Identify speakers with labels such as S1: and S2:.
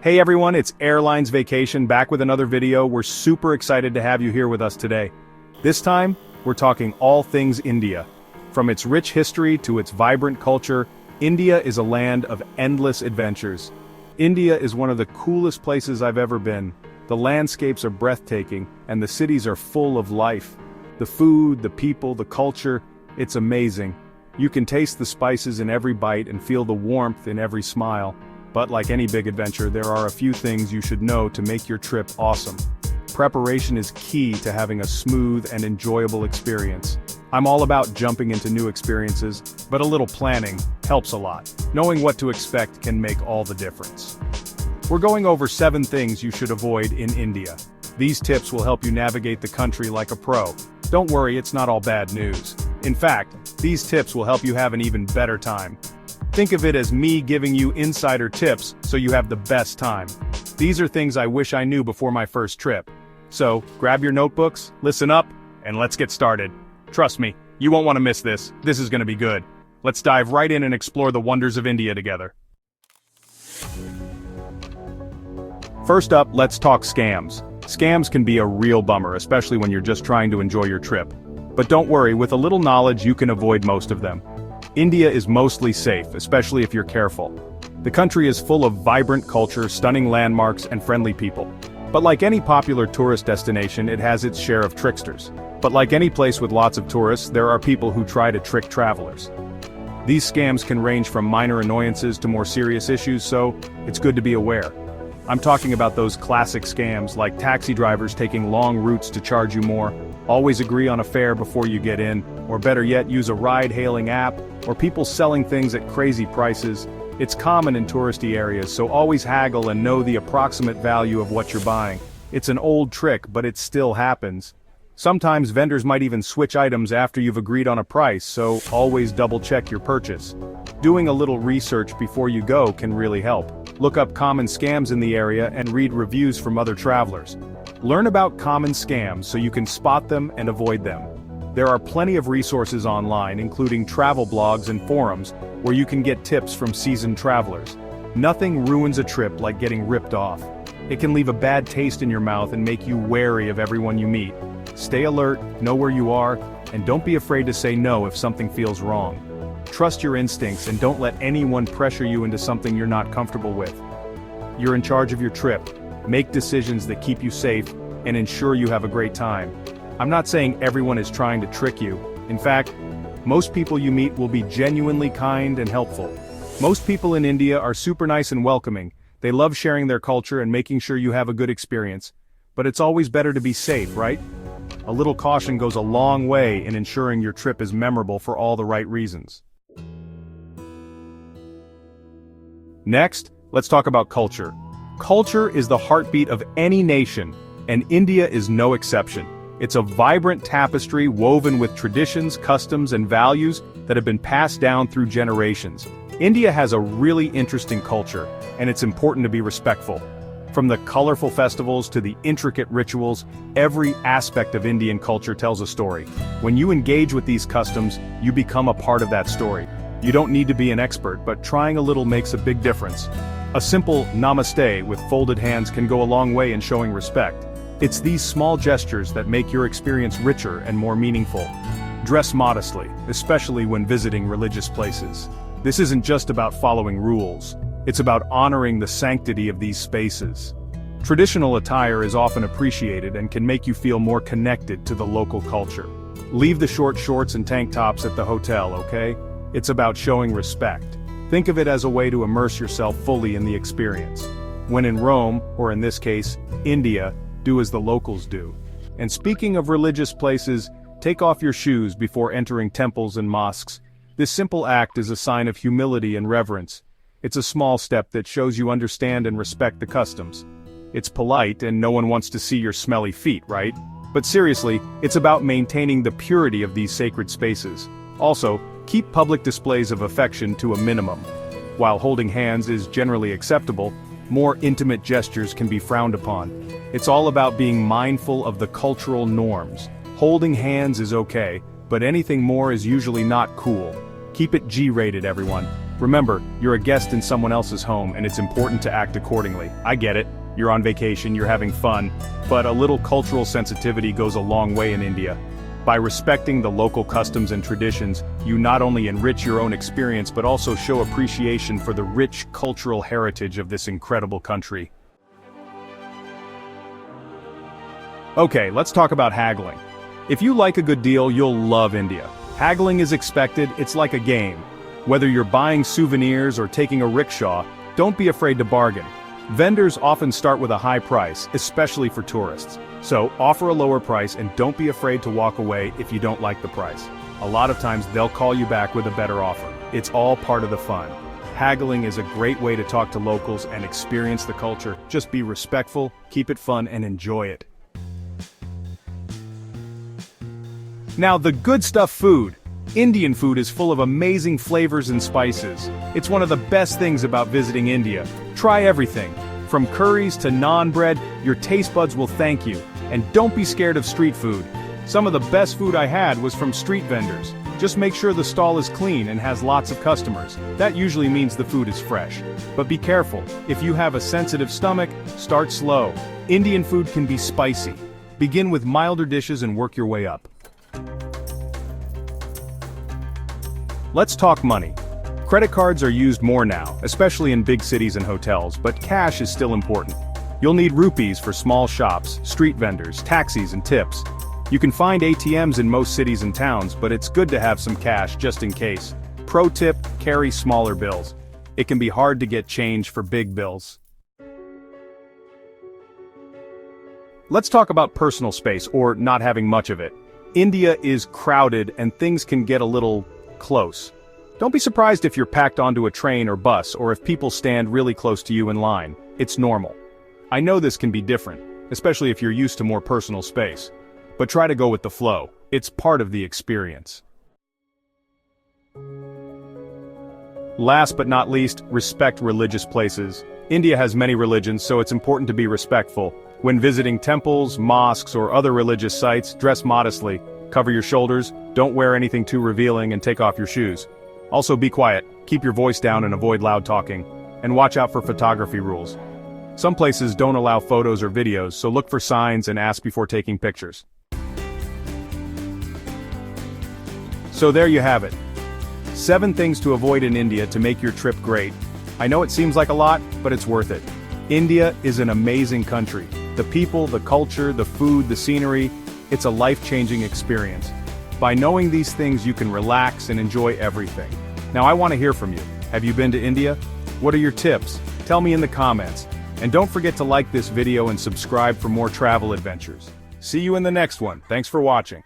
S1: Hey everyone, it's Airlines Vacation back with another video. We're super excited to have you here with us today. This time, we're talking all things India. From its rich history to its vibrant culture, India is a land of endless adventures. India is one of the coolest places I've ever been. The landscapes are breathtaking, and the cities are full of life. The food, the people, the culture, it's amazing. You can taste the spices in every bite and feel the warmth in every smile. But like any big adventure, there are a few things you should know to make your trip awesome. Preparation is key to having a smooth and enjoyable experience. I'm all about jumping into new experiences, but a little planning helps a lot. Knowing what to expect can make all the difference. We're going over 7 things you should avoid in India. These tips will help you navigate the country like a pro. Don't worry, it's not all bad news. In fact, these tips will help you have an even better time. Think of it as me giving you insider tips so you have the best time. These are things I wish I knew before my first trip. So, grab your notebooks, listen up, and let's get started. Trust me, you won't want to miss this. This is going to be good. Let's dive right in and explore the wonders of India together. First up, let's talk scams. Scams can be a real bummer, especially when you're just trying to enjoy your trip. But don't worry, with a little knowledge you can avoid most of them. India is mostly safe, especially if you're careful. The country is full of vibrant culture, stunning landmarks, and friendly people. But like any popular tourist destination, it has its share of tricksters. But like any place with lots of tourists, there are people who try to trick travelers. These scams can range from minor annoyances to more serious issues, so it's good to be aware. I'm talking about those classic scams like taxi drivers taking long routes to charge you more, always agree on a fare before you get in, or better yet use a ride-hailing app, or people selling things at crazy prices. It's common in touristy areas, so always haggle and know the approximate value of what you're buying. It's an old trick, but it still happens. Sometimes vendors might even switch items after you've agreed on a price, so always double-check your purchase. Doing a little research before you go can really help. Look up common scams in the area and read reviews from other travelers. Learn about common scams so you can spot them and avoid them. There are plenty of resources online, including travel blogs and forums, where you can get tips from seasoned travelers. Nothing ruins a trip like getting ripped off. It can leave a bad taste in your mouth and make you wary of everyone you meet. Stay alert, know where you are, and don't be afraid to say no if something feels wrong. Trust your instincts and don't let anyone pressure you into something you're not comfortable with. You're in charge of your trip. Make decisions that keep you safe and ensure you have a great time. I'm not saying everyone is trying to trick you. In fact, most people you meet will be genuinely kind and helpful. Most people in India are super nice and welcoming. They love sharing their culture and making sure you have a good experience. But it's always better to be safe, right? A little caution goes a long way in ensuring your trip is memorable for all the right reasons. Next, let's talk about culture. Culture is the heartbeat of any nation, and India is no exception. It's a vibrant tapestry woven with traditions, customs, and values that have been passed down through generations. India has a really interesting culture, and it's important to be respectful. From the colorful festivals to the intricate rituals, every aspect of Indian culture tells a story. When you engage with these customs, you become a part of that story. You don't need to be an expert, but trying a little makes a big difference. A simple namaste with folded hands can go a long way in showing respect. It's these small gestures that make your experience richer and more meaningful. Dress modestly, especially when visiting religious places. This isn't just about following rules. It's about honoring the sanctity of these spaces. Traditional attire is often appreciated and can make you feel more connected to the local culture. Leave the short shorts and tank tops at the hotel, okay? It's about showing respect. Think of it as a way to immerse yourself fully in the experience. When in Rome, or in this case, India, do as the locals do. And speaking of religious places, take off your shoes before entering temples and mosques. This simple act is a sign of humility and reverence. It's a small step that shows you understand and respect the customs. It's polite and no one wants to see your smelly feet, right? But seriously, it's about maintaining the purity of these sacred spaces. Also, keep public displays of affection to a minimum. While holding hands is generally acceptable, more intimate gestures can be frowned upon. It's all about being mindful of the cultural norms. Holding hands is okay, but anything more is usually not cool. Keep it G-rated, everyone. Remember, you're a guest in someone else's home and it's important to act accordingly. I get it, you're on vacation, you're having fun, but a little cultural sensitivity goes a long way in India. By respecting the local customs and traditions, you not only enrich your own experience but also show appreciation for the rich cultural heritage of this incredible country. Okay, let's talk about haggling. If you like a good deal, you'll love India. Haggling is expected, it's like a game. Whether you're buying souvenirs or taking a rickshaw, don't be afraid to bargain. Vendors often start with a high price, especially for tourists. So, offer a lower price and don't be afraid to walk away if you don't like the price. A lot of times they'll call you back with a better offer. It's all part of the fun. Haggling is a great way to talk to locals and experience the culture. Just be respectful, keep it fun, and enjoy it. Now, the good stuff food. Indian food is full of amazing flavors and spices. It's one of the best things about visiting India. Try everything. From curries to naan bread, your taste buds will thank you. And don't be scared of street food. Some of the best food I had was from street vendors. Just make sure the stall is clean and has lots of customers. That usually means the food is fresh. But be careful. If you have a sensitive stomach, start slow. Indian food can be spicy. Begin with milder dishes and work your way up. Let's talk money. Credit cards are used more now, especially in big cities and hotels, but cash is still important. You'll need rupees for small shops, street vendors, taxis, and tips. You can find ATMs in most cities and towns, but it's good to have some cash just in case. Pro tip, carry smaller bills. It can be hard to get change for big bills. Let's talk about personal space, or not having much of it. India is crowded and things can get a little close. Don't be surprised if you're packed onto a train or bus or if people stand really close to you in line. It's normal. I know this can be different, especially if you're used to more personal space. But try to go with the flow. It's part of the experience. Last but not least, respect religious places. India has many religions, so it's important to be respectful. When visiting temples, mosques, or other religious sites, dress modestly. Cover your shoulders, don't wear anything too revealing, and take off your shoes. Also be quiet, keep your voice down and avoid loud talking. And watch out for photography rules. Some places don't allow photos or videos, so look for signs and ask before taking pictures. So there you have it. 7 things to avoid in India to make your trip great. I know it seems like a lot, but it's worth it. India is an amazing country. The people, the culture, the food, the scenery, it's a life-changing experience. By knowing these things, you can relax and enjoy everything. Now I want to hear from you. Have you been to India? What are your tips? Tell me in the comments. And don't forget to like this video and subscribe for more travel adventures. See you in the next one. Thanks for watching.